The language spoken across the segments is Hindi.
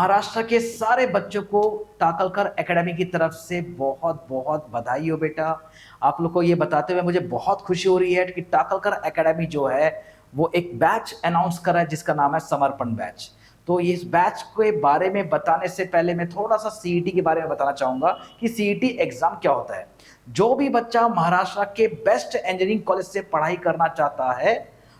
महाराष्ट्र के सारे बच्चों को ताकलकर एकेडमी की तरफ से बहुत बहुत बधाई हो बेटा। आप लोग को ये बताते हुए मुझे बहुत खुशी हो रही है कि ताकलकर एकेडमी जो है वो एक बैच अनाउंस कर रहा है जिसका नाम है समर्पण बैच। तो इस बैच के बारे में बताने से पहले मैं थोड़ा सा सीईटी के बारे में बताना चाहूंगा कि सीईटी एग्जाम क्या होता है। जो भी बच्चा महाराष्ट्र के बेस्ट इंजीनियरिंग कॉलेज से पढ़ाई करना चाहता है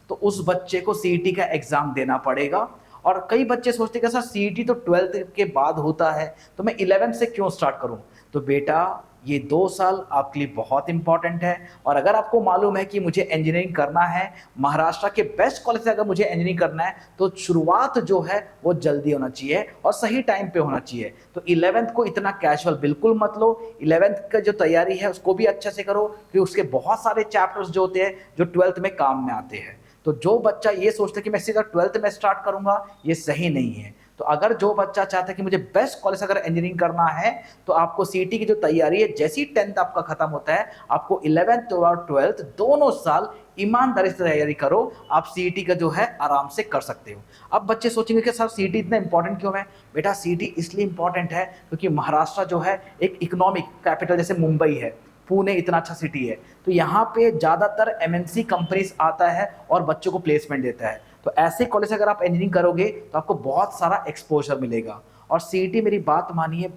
तो उस बच्चे को सीईटी का एग्जाम देना पड़ेगा। और कई बच्चे सोचते हैं कि सर सीईटी तो 12th के बाद होता है तो मैं 11th से क्यों स्टार्ट करूं। तो बेटा ये 2 साल आपके लिए बहुत इंपॉर्टेंट है। और अगर आपको मालूम है कि मुझे इंजीनियरिंग करना है, महाराष्ट्र के बेस्ट कॉलेज से अगर मुझे इंजीनियरिंग करना है तो शुरुआत जो है वो जल्दी होना चाहिए और सही टाइम पे होना चाहिए। तो 11th को इतना कैजुअल बिल्कुल मत लो। 11th का जो तैयारी है उसको भी अच्छे से करो क्योंकि उसके बहुत सारे चैप्टर्स जो होते हैं जो 12th में काम में आते हैं। तो जो बच्चा ये सोचता है कि मैं सीधा 12th में स्टार्ट करूंगा, ये सही नहीं है। तो अगर जो बच्चा चाहता है कि मुझे बेस्ट कॉलेज अगर इंजीनियरिंग करना है तो आपको सीईटी की जो तैयारी है, जैसी 10th आपका खत्म होता है आपको 11th और 12th दोनों साल ईमानदारी से तैयारी करो। आप सीईटी का जो है आराम से कर सकते हो। अब बच्चे सोचेंगे कि सर सीईटी इतना इंपॉर्टेंट क्यों है। बेटा सीईटी इसलिए इंपॉर्टेंट है क्योंकि महाराष्ट्र जो है एक इकोनॉमिक कैपिटल, जैसे मुंबई है, पुणे इतना अच्छा सिटी है, तो यहाँ पे ज़्यादातर एमएनसी कंपनीज आता है और बच्चों को प्लेसमेंट देता है। तो ऐसे कॉलेज अगर आप इंजीनियरिंग करोगे तो आपको बहुत सारा एक्सपोजर मिलेगा। और सीईटी मेरी बात मानिए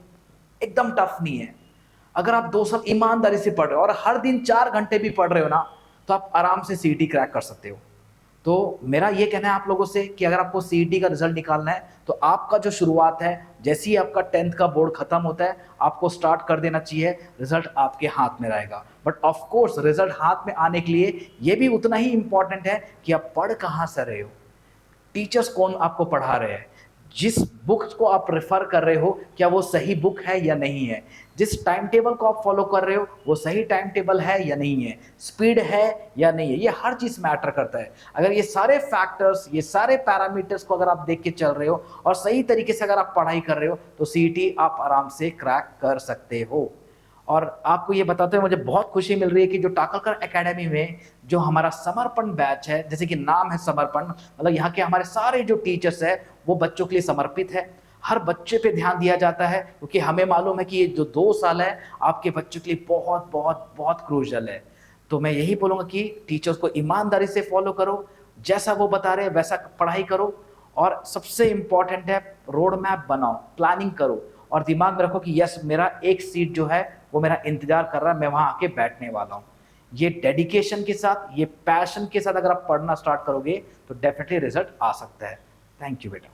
एकदम टफ नहीं है। अगर आप 2 साल ईमानदारी से पढ़ रहे हो और हर दिन 4 घंटे भी पढ़ रहे हो ना तो आप आराम से सीईटी क्रैक कर सकते हो। तो मेरा ये कहना है आप लोगों से कि अगर आपको सीईटी का रिजल्ट निकालना है तो आपका जो शुरुआत है, जैसे ही आपका 10th का बोर्ड खत्म होता है आपको स्टार्ट कर देना चाहिए। रिजल्ट आपके हाथ में रहेगा। बट ऑफ कोर्स रिजल्ट हाथ में आने के लिए ये भी उतना ही इंपॉर्टेंट है कि आप पढ़ कहाँ से रहे हो, टीचर्स कौन आपको पढ़ा रहे हैं, जिस बुक को आप रेफर कर रहे हो क्या वो सही बुक है या नहीं है, जिस टाइम टेबल को आप फॉलो कर रहे हो वो सही टाइम टेबल है या नहीं है, स्पीड है या नहीं है, ये हर चीज मैटर करता है। अगर ये सारे फैक्टर्स, ये सारे पैरामीटर्स को अगर आप देख के चल रहे हो और सही तरीके से अगर आप पढ़ाई कर रहे हो तो सीईटी आप आराम से क्रैक कर सकते हो। और आपको ये बताते हुए मुझे बहुत खुशी मिल रही है कि जो टाकलकर एकेडमी में जो हमारा समर्पण बैच है, जैसे कि नाम है समर्पण, मतलब यहाँ के हमारे सारे जो टीचर्स है वो बच्चों के लिए समर्पित है। हर बच्चे पे ध्यान दिया जाता है क्योंकि हमें मालूम है कि ये जो 2 साल है आपके बच्चों के लिए बहुत बहुत बहुत क्रूशियल है। तो मैं यही बोलूँगा कि टीचर्स को ईमानदारी से फॉलो करो, जैसा वो बता रहे हैं वैसा पढ़ाई करो। और सबसे इंपॉर्टेंट है रोड मैप बनाओ, प्लानिंग करो और दिमाग में रखो कि यस मेरा एक सीट जो है वो मेरा इंतजार कर रहा है, मैं वहां आके बैठने वाला हूँ। ये डेडिकेशन के साथ, ये पैशन के साथ अगर आप पढ़ना स्टार्ट करोगे तो डेफिनेटली रिजल्ट आ सकता है। थैंक यू बेटा।